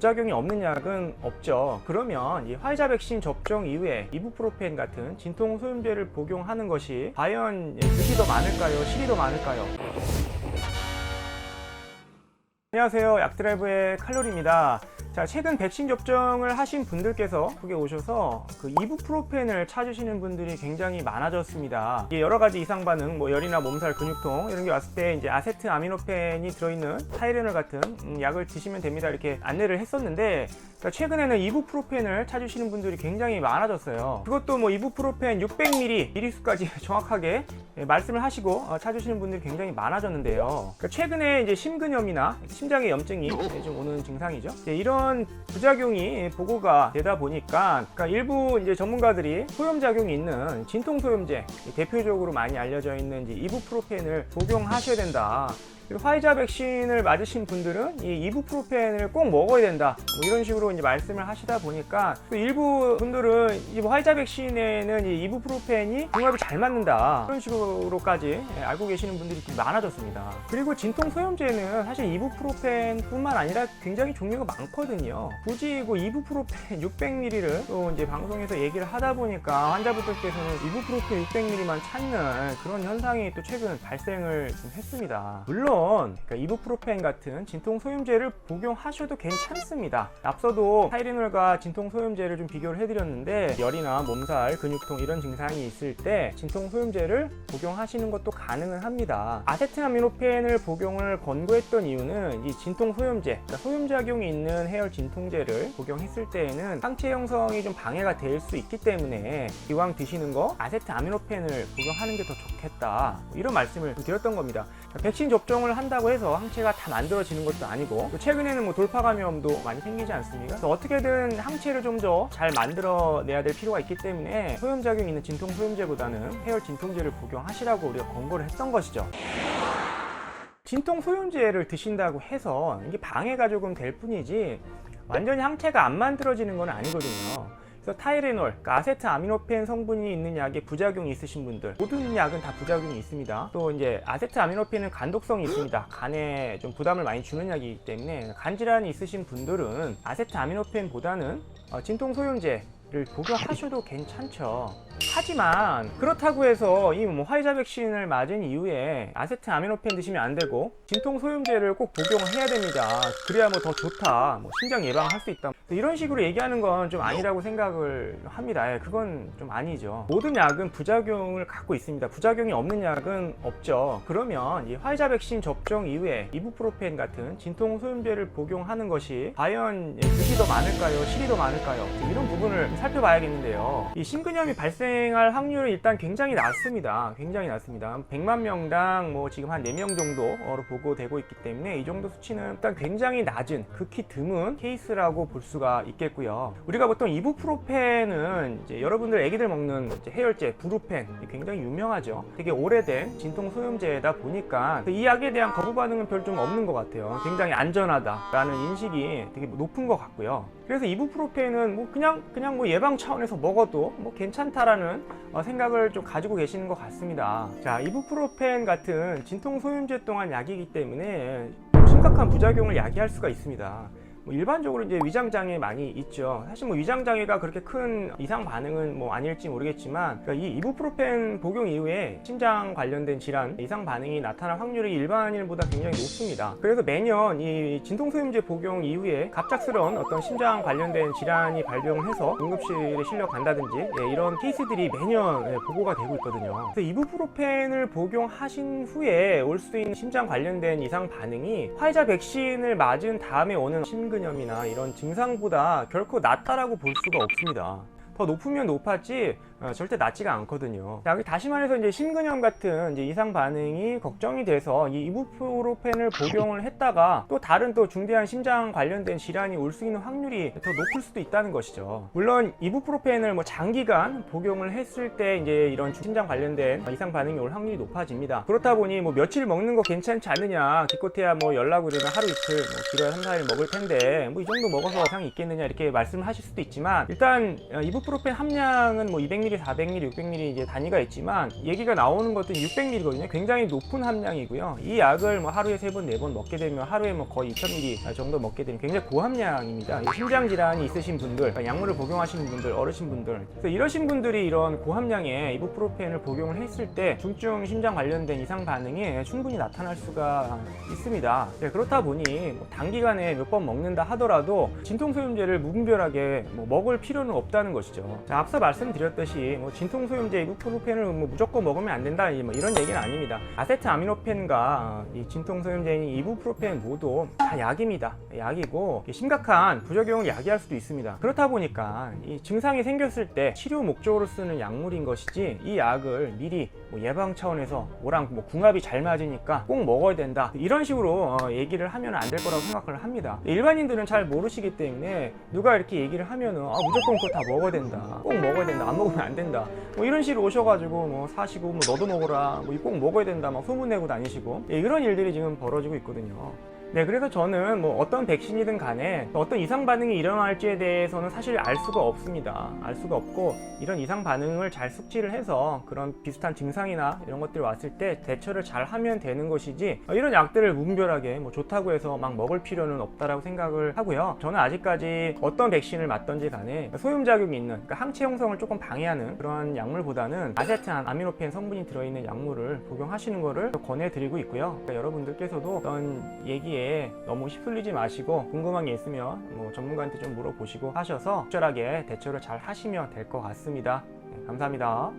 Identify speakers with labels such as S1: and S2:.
S1: 부작용이 없는 약은 없죠. 그러면 이 화이자 백신 접종 이후에 이부프로펜 같은 진통 소염제를 복용하는 것이 과연 득이 더 많을까요? 실이 더 많을까요? 안녕하세요, 약드라이브의 칼로리입니다. 자, 최근 백신 접종을 하신 분들께서 북에 오셔서 그 이부프로펜을 찾으시는 분들이 굉장히 많아졌습니다. 여러 가지 이상 반응, 열이나 몸살, 근육통 이런 게 왔을 때 이제 아세트아미노펜이 들어있는 타이레놀 같은 약을 드시면 됩니다. 이렇게 안내를 했었는데, 최근에는 이부프로펜을 찾으시는 분들이 굉장히 많아졌어요. 그것도 이부프로펜 600ml 미리수까지 정확하게 말씀을 하시고 찾으시는 분들이 굉장히 많아졌는데요. 최근에 이제 심근염이나 심장의 염증이 좀 오는 증상이죠. 이런 부작용이 보고가 되다 보니까 일부 이제 전문가들이 소염작용이 있는 진통소염제, 대표적으로 많이 알려져 있는 이제 이부프로펜을 복용하셔야 된다. 화이자 백신을 맞으신 분들은 이 이부프로펜을 꼭 먹어야 된다, 이런 식으로 이제 말씀을 하시다 보니까 또 일부 분들은 이 화이자 백신에는 이 이부프로펜이 궁합이 잘 맞는다, 그런 식으로까지 알고 계시는 분들이 많아졌습니다. 그리고 진통소염제는 사실 이부프로펜 뿐만 아니라 굉장히 종류가 많거든요. 굳이 이부프로펜 600ml를 또 이제 방송에서 얘기를 하다 보니까 환자분들께서는 이부프로펜 600ml만 찾는 그런 현상이 또 최근 발생을 좀 했습니다. 물론 이부프로펜 같은 진통소염제를 복용하셔도 괜찮습니다. 앞서도 타이레놀과 진통소염제를 좀 비교를 해드렸는데, 열이나 몸살, 근육통 이런 증상이 있을 때 진통소염제를 복용하시는 것도 가능은 합니다. 아세트아미노펜을 복용을 권고했던 이유는 이 진통소염제, 소염작용이 있는 해열 진통제를 복용했을 때에는 항체 형성이 좀 방해가 될 수 있기 때문에 이왕 드시는 거 아세트아미노펜을 복용하는 게 더 좋겠다, 이런 말씀을 드렸던 겁니다. 백신 접종을 한다고 해서 항체가 다 만들어지는 것도 아니고, 최근에는 돌파 감염도 많이 생기지 않습니까? 그래서 어떻게든 항체를 좀 더 잘 만들어내야 될 필요가 있기 때문에 소염작용이 있는 진통소염제보다는 해열 진통제를 복용하시라고 우리가 권고를 했던 것이죠. 진통소염제를 드신다고 해서 이게 방해가 조금 될 뿐이지 완전히 항체가 안 만들어지는 건 아니거든요. 그래서 타이레놀, 아세트아미노펜 성분이 있는 약에 부작용이 있으신 분들, 모든 약은 다 부작용이 있습니다. 또 이제 아세트아미노펜은 간독성이 있습니다. 간에 좀 부담을 많이 주는 약이기 때문에 간 질환이 있으신 분들은 아세트아미노펜보다는 진통소염제를 복용하셔도 괜찮죠. 하지만 그렇다고 해서 이 화이자 백신을 맞은 이후에 아세트아미노펜 드시면 안 되고 진통소염제를 꼭 복용을 해야 됩니다. 그래야 더 좋다, 심장 예방할 수 있다, 이런 식으로 얘기하는 건 좀 아니라고 생각을 합니다. 그건 좀 아니죠. 모든 약은 부작용을 갖고 있습니다. 부작용이 없는 약은 없죠. 그러면 이 화이자 백신 접종 이후에 이부프로펜 같은 진통소염제를 복용하는 것이 과연 득이 더 많을까요? 실이 더 많을까요? 이런 부분을 살펴봐야겠는데요. 이 심근염이 발생할 확률은 일단 굉장히 낮습니다. 굉장히 낮습니다. 100만 명당 지금 한 4명 정도로 보고되고 있기 때문에 이 정도 수치는 일단 굉장히 낮은, 극히 드문 케이스라고 볼 수가 있겠고요. 우리가 보통 이부프로펜은 이제 여러분들 애기들 먹는 해열제 브루펜, 굉장히 유명하죠. 되게 오래된 진통소염제다 보니까 이 약에 대한 거부 반응은 별 좀 없는 것 같아요. 굉장히 안전하다라는 인식이 되게 높은 것 같고요. 그래서 이부프로펜은 그냥 예방 차원에서 먹어도 괜찮다라는 생각을 좀 가지고 계시는 것 같습니다. 자, 이부프로펜 같은 진통소염제 또한 약이기 때문에 심각한 부작용을 야기할 수가 있습니다. 일반적으로 이제 위장장애 많이 있죠. 사실 위장장애가 그렇게 큰 이상 반응은 아닐지 모르겠지만, 이 이부프로펜 복용 이후에 심장 관련된 질환 이상 반응이 나타날 확률이 일반인보다 굉장히 높습니다. 그래서 매년 이 진통소염제 복용 이후에 갑작스러운 어떤 심장 관련된 질환이 발병을 해서 응급실에 실려 간다든지 이런 케이스들이 매년 보고가 되고 있거든요. 그래서 이부프로펜을 복용하신 후에 올 수 있는 심장 관련된 이상 반응이 화이자 백신을 맞은 다음에 오는 심근염이나 이런 증상보다 결코 낫다라고 볼 수가 없습니다. 더 높으면 높았지 절대 낫지가 않거든요. 자, 다시 말해서 이제 심근염 같은 이제 이상 반응이 걱정이 돼서 이 이부프로펜을 복용을 했다가 또 다른 또 중대한 심장 관련된 질환이 올 수 있는 확률이 더 높을 수도 있다는 것이죠. 물론 이부프로펜을 장기간 복용을 했을 때 이제 이런 심장 관련된 이상 반응이 올 확률이 높아집니다. 그렇다 보니 며칠 먹는 거 괜찮지 않느냐, 기껏해야 연락 오려면 하루 이틀, 길어야 3, 4일 먹을 텐데 이 정도 먹어서 이상이 있겠느냐, 이렇게 말씀을 하실 수도 있지만, 일단 이부프로펜 함량은 200mg 300ml, 400ml, 600ml 이제 단위가 있지만 얘기가 나오는 것도 600ml거든요. 굉장히 높은 함량이고요. 이 약을 뭐 하루에 3번, 4번 먹게 되면 하루에 뭐 거의 2000ml 정도 먹게 되면 굉장히 고함량입니다. 심장 질환이 있으신 분들, 약물을 복용하시는 분들, 어르신분들, 그래서 이러신 분들이 이런 고함량의 이부프로펜을 복용을 했을 때 중증 심장 관련된 이상 반응이 충분히 나타날 수가 있습니다. 그렇다 보니 뭐 단기간에 몇 번 먹는다 하더라도 진통소염제를 무분별하게 뭐 먹을 필요는 없다는 것이죠. 자, 앞서 말씀드렸듯이 뭐 진통소염제 이부프로펜을 뭐 무조건 먹으면 안 된다 뭐 이런 얘기는 아닙니다. 아세트아미노펜과 이 진통소염제인 이부프로펜 모두 다 약입니다. 약이고 심각한 부작용을 야기할 수도 있습니다. 그렇다 보니까 이 증상이 생겼을 때 치료 목적으로 쓰는 약물인 것이지 이 약을 미리 뭐 예방 차원에서 뭐랑 뭐 궁합이 잘 맞으니까 꼭 먹어야 된다 이런 식으로 얘기를 하면 안 될 거라고 생각을 합니다. 일반인들은 잘 모르시기 때문에 누가 이렇게 얘기를 하면은 무조건 그거 다 먹어야 된다, 꼭 먹어야 된다, 안 먹으면 안 된다 뭐 이런 식으로 오셔가지고 뭐 사시고 뭐 너도 먹어라 뭐 꼭 먹어야 된다 막 소문내고 다니시고 이런 일들이 지금 벌어지고 있거든요. 네, 그래서 저는 뭐 어떤 백신이든 간에 어떤 이상 반응이 일어날지에 대해서는 사실 알 수가 없습니다. 알 수가 없고 이런 이상 반응을 잘 숙지를 해서 그런 비슷한 증상이나 이런 것들이 왔을 때 대처를 잘 하면 되는 것이지 이런 약들을 무분별하게 뭐 좋다고 해서 막 먹을 필요는 없다라고 생각을 하고요. 저는 아직까지 어떤 백신을 맞던지 간에 소염작용이 있는, 그러니까 항체 형성을 조금 방해하는 그런 약물보다는 아세트아미노펜 성분이 들어있는 약물을 복용하시는 것을 권해드리고 있고요. 그러니까 여러분들께서도 그런 얘기에 너무 휩쓸리지 마시고 궁금한 게 있으면 뭐 전문가한테 좀 물어보시고 하셔서 적절하게 대처를 잘 하시면 될 것 같습니다. 네, 감사합니다.